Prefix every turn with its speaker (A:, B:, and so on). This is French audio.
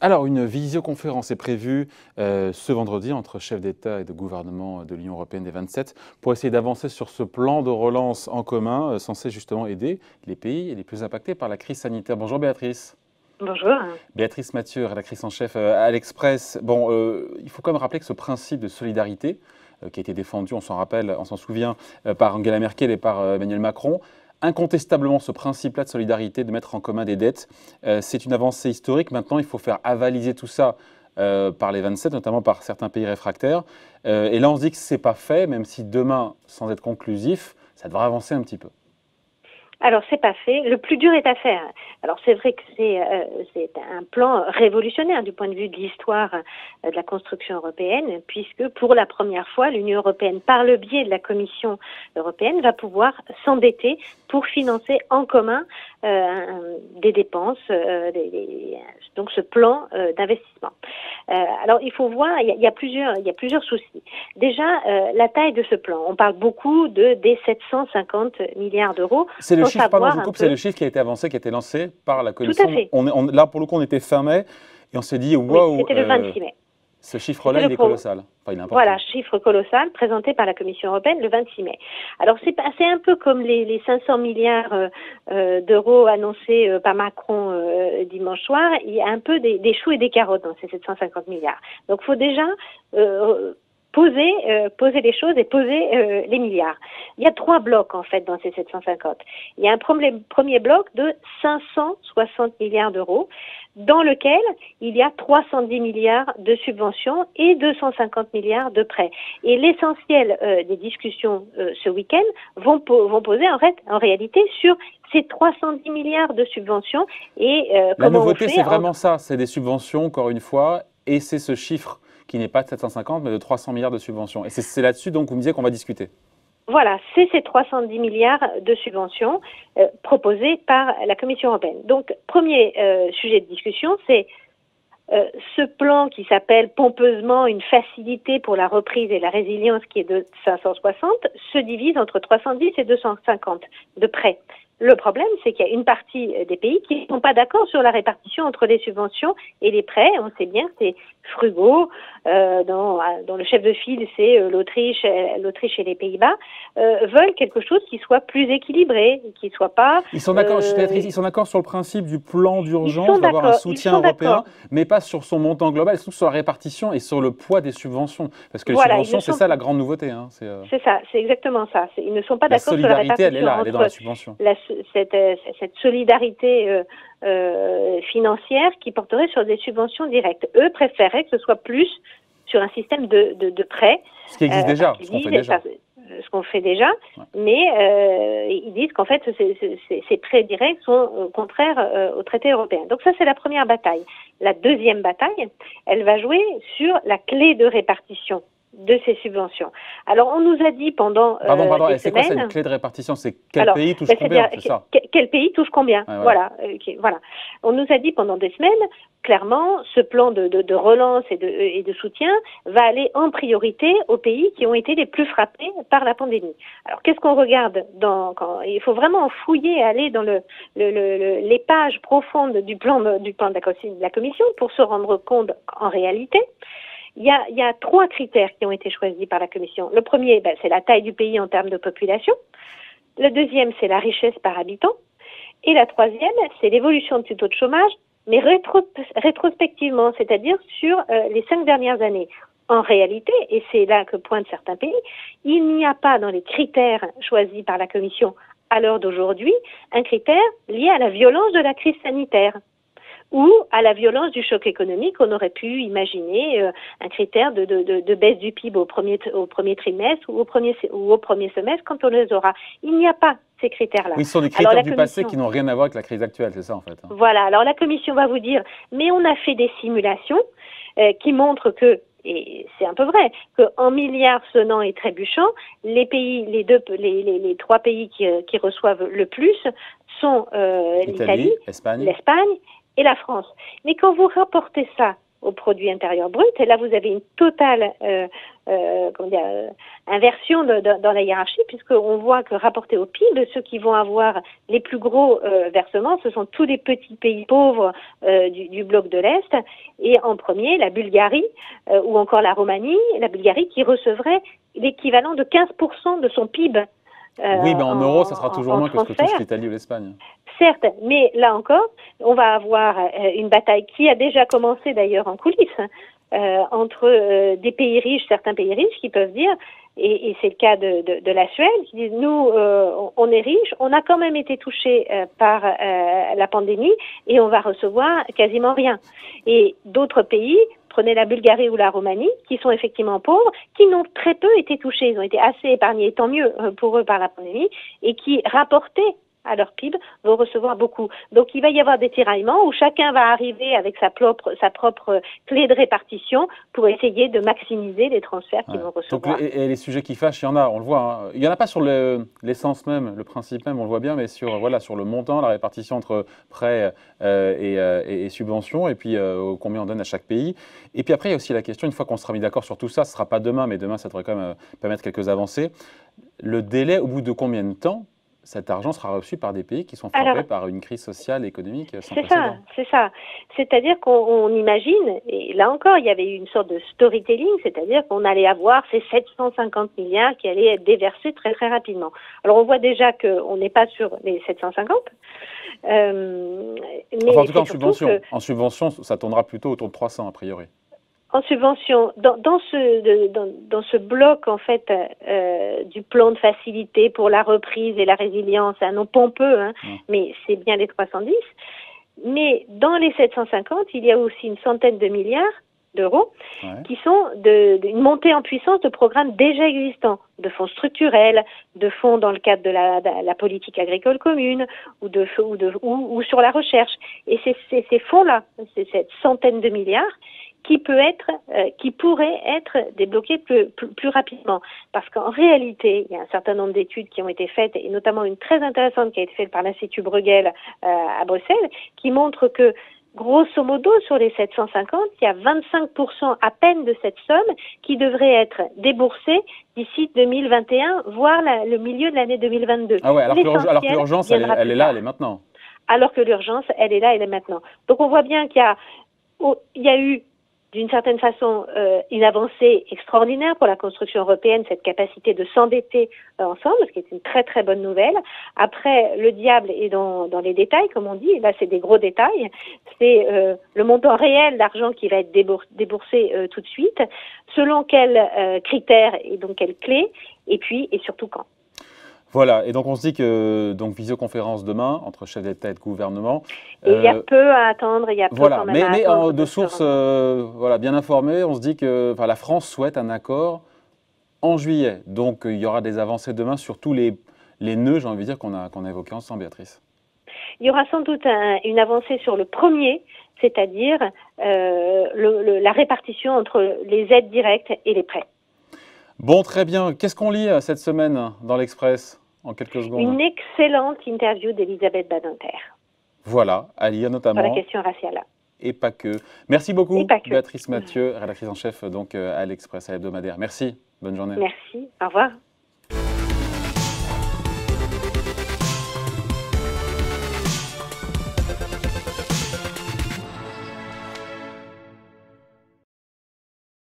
A: Alors, une visioconférence est prévue ce vendredi entre chefs d'État et de gouvernement de l'Union européenne des 27 pour essayer d'avancer sur ce plan de relance en commun censé justement aider les pays les plus impactés par la crise sanitaire. Bonjour Béatrice.
B: Bonjour.
A: Béatrice Mathieu, rédactrice en chef à l'Express. Bon, il faut quand même rappeler que ce principe de solidarité qui a été défendu, on s'en rappelle, on s'en souvient, par Angela Merkel et par Emmanuel Macron, incontestablement, ce principe-là de solidarité, de mettre en commun des dettes, c'est une avancée historique. Maintenant, il faut faire avaliser tout ça par les 27, notamment par certains pays réfractaires. Et là, on se dit que ce n'est pas fait, même si demain, sans être conclusif, ça devrait avancer un petit peu.
B: Alors, c'est pas fait. Le plus dur est à faire. Alors, c'est vrai que c'est un plan révolutionnaire du point de vue de l'histoire de la construction européenne, puisque pour la première fois, l'Union européenne, par le biais de la Commission européenne, va pouvoir s'endetter pour financer en commun des dépenses, donc ce plan d'investissement. Alors, il faut voir, il y a plusieurs soucis. Déjà, la taille de ce plan. On parle beaucoup des 750 milliards d'euros.
A: C'est le chiffre, pardon, je vous coupe, c'est le chiffre qui a été avancé, qui a été lancé par la Commission.
B: Tout à fait.
A: Là, pour le coup, on était fin mai et on s'est dit, waouh,
B: oui, c'était le 26 mai.
A: Ce chiffre-là, il est colossal. Enfin, il est important.
B: Voilà, chiffre colossal présenté par la Commission européenne le 26 mai. Alors, c'est un peu comme les 500 milliards d'euros annoncés par Macron dimanche soir. Il y a un peu des choux et des carottes dans ces 750 milliards. Donc, il faut déjà poser les choses et poser les milliards. Il y a 3 blocs, en fait, dans ces 750. Il y a un premier bloc de 560 milliards d'euros, dans lequel il y a 310 milliards de subventions et 250 milliards de prêts. Et l'essentiel des discussions ce week-end vont poser en réalité sur ces 310 milliards de subventions et
A: la nouveauté, c'est vraiment ça, c'est des subventions, encore une fois, et c'est ce chiffre qui n'est pas de 750, mais de 300 milliards de subventions. Et c'est là-dessus, donc, vous me disiez qu'on va discuter.
B: Voilà, c'est ces 310 milliards de subventions proposées par la Commission européenne. Donc, premier sujet de discussion, c'est ce plan qui s'appelle pompeusement une facilité pour la reprise et la résilience, qui est de 560, se divise entre 310 et 250 de prêts. Le problème, c'est qu'il y a une partie des pays qui ne sont pas d'accord sur la répartition entre les subventions et les prêts. On sait bien que c'est frugaux, dont le chef de file, c'est l'Autriche et les Pays-Bas, veulent quelque chose qui soit plus équilibré, qui soit pas...
A: Ils sont d'accord, ils sont d'accord sur le principe du plan d'urgence, d'avoir un soutien européen, mais pas sur son montant global, surtout sur la répartition et sur le poids des subventions. Parce que les subventions, c'est ça la grande nouveauté. Hein,
B: c'est ça, c'est exactement ça. Ils ne sont pas d'accord sur la répartition.
A: Elle est là, elle est dans la subvention.
B: Cette solidarité financière qui porterait sur des subventions directes. Eux préféraient que ce soit plus sur un système de prêts.
A: Ce qui existe déjà, ce qu'on fait déjà.
B: Ce qu'on fait déjà, ouais. Mais ils disent qu'en fait, ces prêts directs sont contraires au traité européen. Donc ça, c'est la première bataille. La deuxième bataille, elle va jouer sur la clé de répartition de ces subventions. Alors, on nous a dit pendant
A: Pardon,
B: des
A: c'est quoi
B: semaines...
A: cette clé de répartition? C'est quel pays touche combien, c'est ça?
B: Quel pays touche combien?
A: Ah,
B: voilà. Voilà. On nous a dit pendant des semaines, clairement, ce plan de relance et de soutien va aller en priorité aux pays qui ont été les plus frappés par la pandémie. Alors, qu'est-ce qu'on regarde il faut vraiment fouiller, aller dans les pages profondes du plan de la Commission pour se rendre compte qu'en réalité, il y a 3 critères qui ont été choisis par la Commission. Le premier, c'est la taille du pays en termes de population. Le deuxième, c'est la richesse par habitant. Et la troisième, c'est l'évolution du taux de chômage, mais rétrospectivement, c'est-à-dire sur les 5 dernières années. En réalité, et c'est là que pointent certains pays, il n'y a pas dans les critères choisis par la Commission à l'heure d'aujourd'hui un critère lié à la violence de la crise sanitaire ou à la violence du choc économique. On aurait pu imaginer un critère de baisse du PIB au premier trimestre ou au premier semestre quand on les aura. Il n'y a pas ces critères-là.
A: Oui, ce sont des critères du passé qui n'ont rien à voir avec la crise actuelle, c'est ça en fait.
B: Voilà, alors la Commission va vous dire, mais on a fait des simulations qui montrent que, et c'est un peu vrai, qu'en milliards sonnants et trébuchants, les 3 pays qui reçoivent le plus sont l'Italie, l'Espagne et la France. Mais quand vous rapportez ça au produit intérieur brut. Et là, vous avez une totale inversion dans la hiérarchie, puisqu'on voit que rapporté au PIB, ceux qui vont avoir les plus gros versements, ce sont tous les petits pays pauvres du bloc de l'Est. Et en premier, la Bulgarie ou encore la Roumanie, la Bulgarie qui recevrait l'équivalent de 15% de son PIB.
A: Oui, mais en euros, ça sera toujours moins que ce que touche l'Italie ou l'Espagne.
B: Certes, mais là encore, on va avoir une bataille qui a déjà commencé d'ailleurs en coulisses entre des pays riches, certains pays riches qui peuvent dire, et c'est le cas de la Suède, qui disent nous, on est riches, on a quand même été touchés par la pandémie et on va recevoir quasiment rien. Et d'autres pays, prenez la Bulgarie ou la Roumanie, qui sont effectivement pauvres, qui n'ont très peu été touchés, ils ont été assez épargnés, tant mieux pour eux par la pandémie, et qui rapportaient à leur PIB, vont recevoir beaucoup. Donc il va y avoir des tiraillements où chacun va arriver avec sa propre clé de répartition pour essayer de maximiser les transferts qu'ils vont recevoir.
A: Donc, et les sujets qui fâchent, il y en a, on le voit. Hein. Il n'y en a pas sur l'essence même, le principe même, on le voit bien, mais sur le montant, la répartition entre prêts et subventions, et puis combien on donne à chaque pays. Et puis après, il y a aussi la question, une fois qu'on sera mis d'accord sur tout ça, ce ne sera pas demain, mais demain, ça devrait quand même permettre quelques avancées. Le délai, au bout de combien de temps cet argent sera reçu par des pays qui sont frappés par une crise sociale et économique sans précédent.
B: C'est ça. C'est-à-dire qu'on imagine, et là encore, il y avait une sorte de storytelling, c'est-à-dire qu'on allait avoir ces 750 milliards qui allaient être déversés très très rapidement. Alors on voit déjà qu'on n'est pas sur les 750. Mais
A: en tout cas en subvention. En subvention, ça tournera plutôt autour de 300 a priori.
B: En subvention, dans ce bloc en fait du plan de facilité pour la reprise et la résilience, un nom pompeux, mais c'est bien les 310. Mais dans les 750, il y a aussi une centaine de milliards d'euros qui sont une montée en puissance de programmes déjà existants, de fonds structurels, de fonds dans le cadre de la politique agricole commune ou sur la recherche. Et c'est ces fonds-là, c'est cette centaine de milliards qui pourrait être débloqué plus rapidement. Parce qu'en réalité, il y a un certain nombre d'études qui ont été faites, et notamment une très intéressante qui a été faite par l'Institut Bruegel à Bruxelles, qui montre que, grosso modo, sur les 750, il y a 25% à peine de cette somme qui devrait être déboursée d'ici 2021, voire le milieu de l'année 2022.
A: Ah ouais, alors que l'urgence, elle est là, elle est maintenant.
B: Alors que l'urgence, elle est là, elle est maintenant. Donc on voit bien qu'il y a eu d'une certaine façon une avancée extraordinaire pour la construction européenne, cette capacité de s'endetter ensemble, ce qui est une très très bonne nouvelle. Après, le diable est dans les détails, comme on dit. Là, c'est des gros détails. C'est le montant réel d'argent qui va être déboursé tout de suite, selon quels critères et donc quelles clés, et puis et surtout quand.
A: Voilà, et donc on se dit que visioconférence demain entre chefs d'État et de gouvernement.
B: Il y a peu à attendre, il y a peu quand même à attendre.
A: Mais de sources bien informées, on se dit que la France souhaite un accord en juillet. Donc il y aura des avancées demain sur tous les nœuds, j'ai envie de dire, qu'on a évoqués ensemble, Béatrice.
B: Il y aura sans doute une avancée sur le premier, c'est-à-dire la répartition entre les aides directes et les prêts. Bon,
A: très bien. Qu'est-ce qu'on lit cette semaine dans l'Express? En quelques secondes.
B: Une excellente interview d'Elisabeth Badinter.
A: Voilà, à lire notamment.
B: Sur la question raciale.
A: Et pas que. Merci beaucoup, Béatrice Mathieu, rédactrice en chef donc, à l'Express, à l'hebdomadaire. Merci, bonne journée.
B: Merci, au revoir.